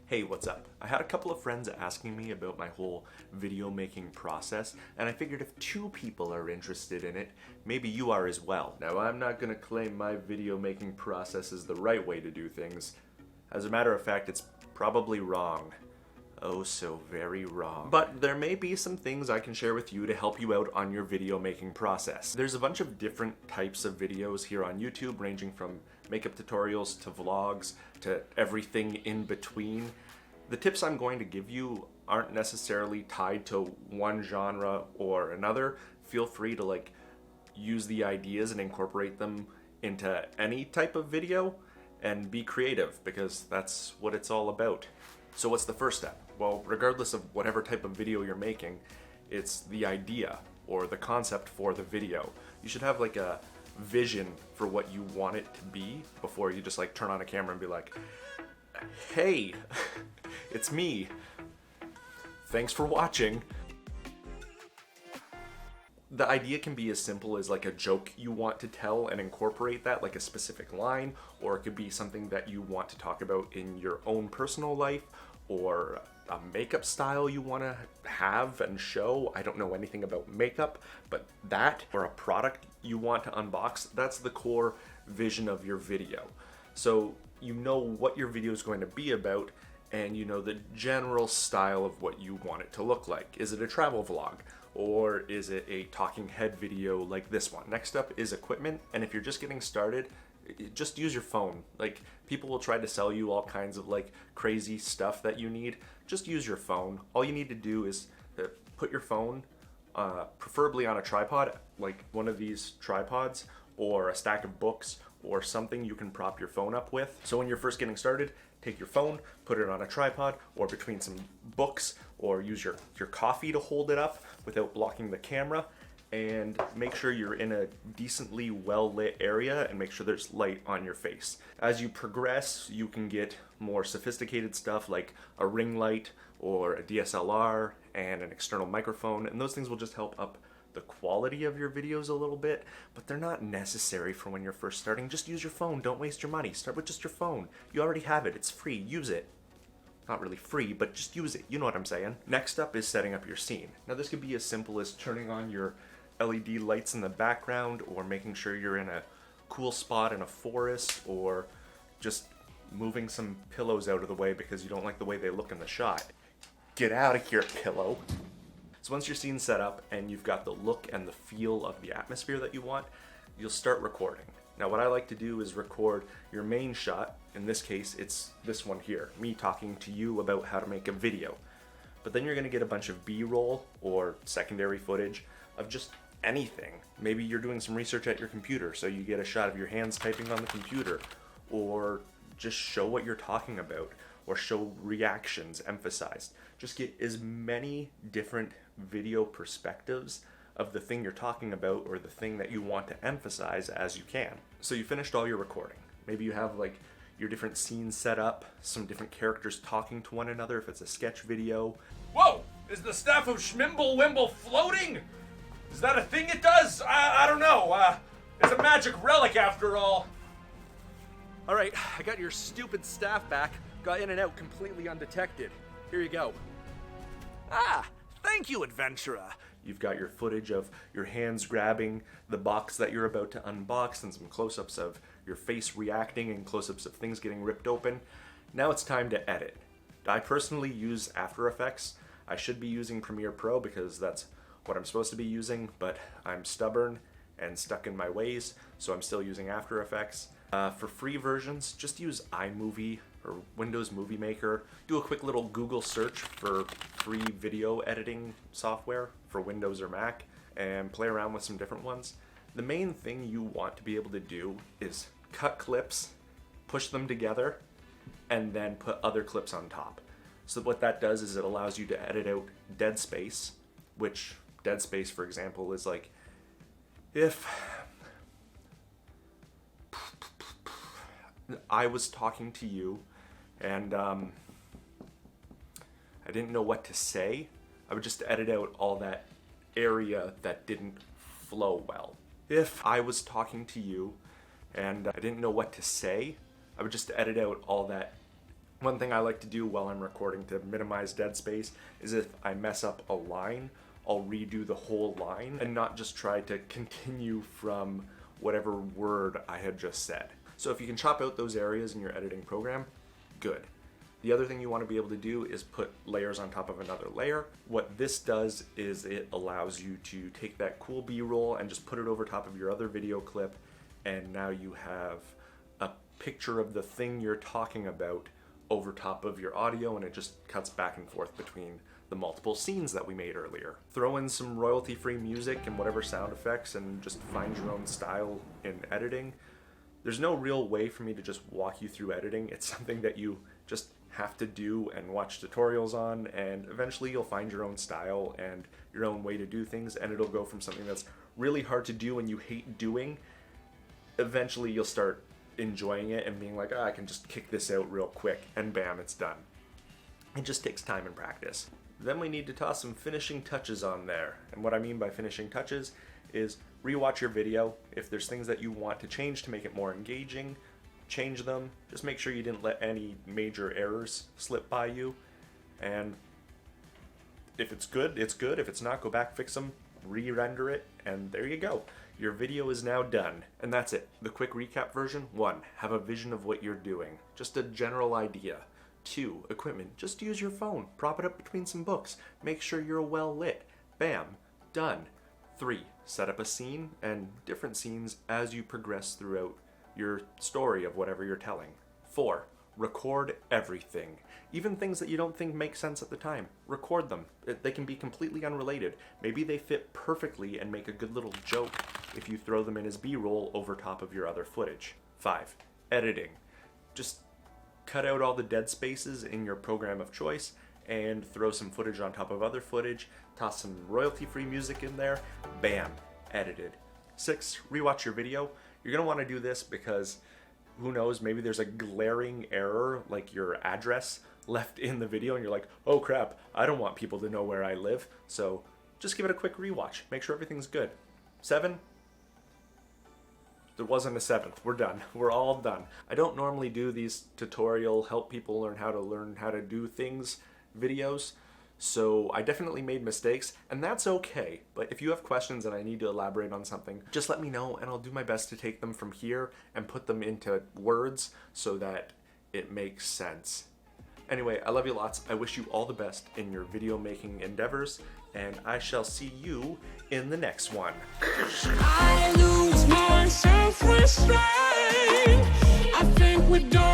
Hey, what's up? I had a couple of friends asking me about my whole video making process, and I figured if two people are interested in it, maybe you are as well. Now, I'm not gonna claim my video making process is the right way to do things. As a matter of fact, it's probably wrong. Oh, so very wrong. But there may be some things I can share with you to help you out on your video making process. There's a bunch of different types of videos here on YouTube, ranging from makeup tutorials to vlogs to everything in between. The tips I'm going to give you aren't necessarily tied to one genre or another. Feel free to use the ideas and incorporate them into any type of video and be creative, because that's what it's all about. So what's the first step? Well, regardless of whatever type of video you're making, it's the idea or the concept for the video. You should have a vision for what you want it to be before you just turn on a camera and be like, hey, it's me. Thanks for watching. The idea can be as simple as a joke you want to tell and incorporate that, like a specific line, or it could be something that you want to talk about in your own personal life, or a makeup style you want to have and show. I don't know anything about makeup, but that, or a product you want to unbox, that's the core vision of your video. So you know what your video is going to be about, and you know the general style of what you want it to look like. Is it a travel vlog? Or is it a talking head video like this one? Next up is equipment, and if you're just getting started, just use your phone. People will try to sell you all kinds of crazy stuff that you need. Just use your phone. All you need to do is put your phone, preferably on a tripod, like one of these tripods, or a stack of books, or something you can prop your phone up with. So when you're first getting started, take your phone, put it on a tripod, or between some books, or use your coffee to hold it up without blocking the camera, and make sure you're in a decently well-lit area and make sure there's light on your face. As you progress, you can get more sophisticated stuff like a ring light or a DSLR and an external microphone, and those things will just help up the quality of your videos a little bit, but they're not necessary for when you're first starting. Just use your phone. Don't waste your money. Start with just your phone. You already have it. It's free. Use it. Not really free, but just use it. You know what I'm saying. Next up is setting up your scene. Now this could be as simple as turning on your LED lights in the background, or making sure you're in a cool spot in a forest, or just moving some pillows out of the way because you don't like the way they look in the shot. Get out of here, pillow. So once your scene's set up and you've got the look and the feel of the atmosphere that you want, you'll start recording. Now what I like to do is record your main shot. In this case, it's this one here, me talking to you about how to make a video. But then you're gonna get a bunch of B-roll or secondary footage of just anything. Maybe you're doing some research at your computer, so you get a shot of your hands typing on the computer, or just show what you're talking about, or show reactions emphasized. Just get as many different video perspectives of the thing you're talking about or the thing that you want to emphasize as you can. So you finished all your recording. Maybe you have your different scenes set up, some different characters talking to one another if it's a sketch video. Whoa! Is the staff of Schmimble Wimble floating? Is that a thing it does? I don't know. It's a magic relic after all. Alright, I got your stupid staff back. Got in and out completely undetected. Here you go. Ah, thank you, adventurer. You've got your footage of your hands grabbing the box that you're about to unbox, and some close-ups of your face reacting and close-ups of things getting ripped open. Now it's time to edit. I personally use After Effects. I should be using Premiere Pro because that's what I'm supposed to be using, but I'm stubborn and stuck in my ways, so I'm still using After Effects. For free versions, just use iMovie or Windows Movie Maker. Do a quick little Google search for free video editing software for Windows or Mac, and play around with some different ones. The main thing you want to be able to do is cut clips, push them together, and then put other clips on top. So what that does is it allows you to edit out dead space, which dead space, for example, is if I was talking to you and I didn't know what to say, I would just edit out all that area that didn't flow well. If I was talking to you and I didn't know what to say, I would just edit out all that One thing I like to do while I'm recording to minimize dead space is if I mess up a line, I'll redo the whole line and not just try to continue from whatever word I had just said. So if you can chop out those areas in your editing program, good. The other thing you want to be able to do is put layers on top of another layer. What this does is it allows you to take that cool B-roll and just put it over top of your other video clip, and now you have a picture of the thing you're talking about over top of your audio, and it just cuts back and forth between the multiple scenes that we made earlier. Throw in some royalty-free music and whatever sound effects and just find your own style in editing. There's no real way for me to just walk you through editing. It's something that you just have to do and watch tutorials on, and eventually you'll find your own style and your own way to do things, and it'll go from something that's really hard to do and you hate doing, eventually you'll start enjoying it and being like, I can just kick this out real quick, and bam, it's done. It just takes time and practice. Then we need to toss some finishing touches on there. And what I mean by finishing touches is rewatch your video. If there's things that you want to change to make it more engaging, change them. Just make sure you didn't let any major errors slip by you. And if it's good, it's good. If it's not, go back, fix them, re-render it, and there you go. Your video is now done. And that's it. The quick recap version. 1. Have a vision of what you're doing. Just a general idea. 2. Equipment. Just use your phone. Prop it up between some books. Make sure you're well lit. Bam. Done. 3. Set up a scene and different scenes as you progress throughout your story of whatever you're telling. 4. Record everything. Even things that you don't think make sense at the time. Record them. They can be completely unrelated. Maybe they fit perfectly and make a good little joke if you throw them in as B-roll over top of your other footage. 5. Editing. Just cut out all the dead spaces in your program of choice and throw some footage on top of other footage. Toss some royalty-free music in there. Bam. Edited. 6. Rewatch your video. You're going to want to do this because who knows, maybe there's a glaring error like your address left in the video and you're like, oh crap, I don't want people to know where I live. So just give it a quick rewatch. Make sure everything's good. 7. There wasn't a 7th. We're done. We're all done. I don't normally do these tutorial help people learn how to do things videos. So I definitely made mistakes, and that's okay. But if you have questions and I need to elaborate on something, just let me know and I'll do my best to take them from here and put them into words so that it makes sense. Anyway, I love you lots. I wish you all the best in your video making endeavors, and I shall see you in the next one. I lose my self-restraint. I think we don't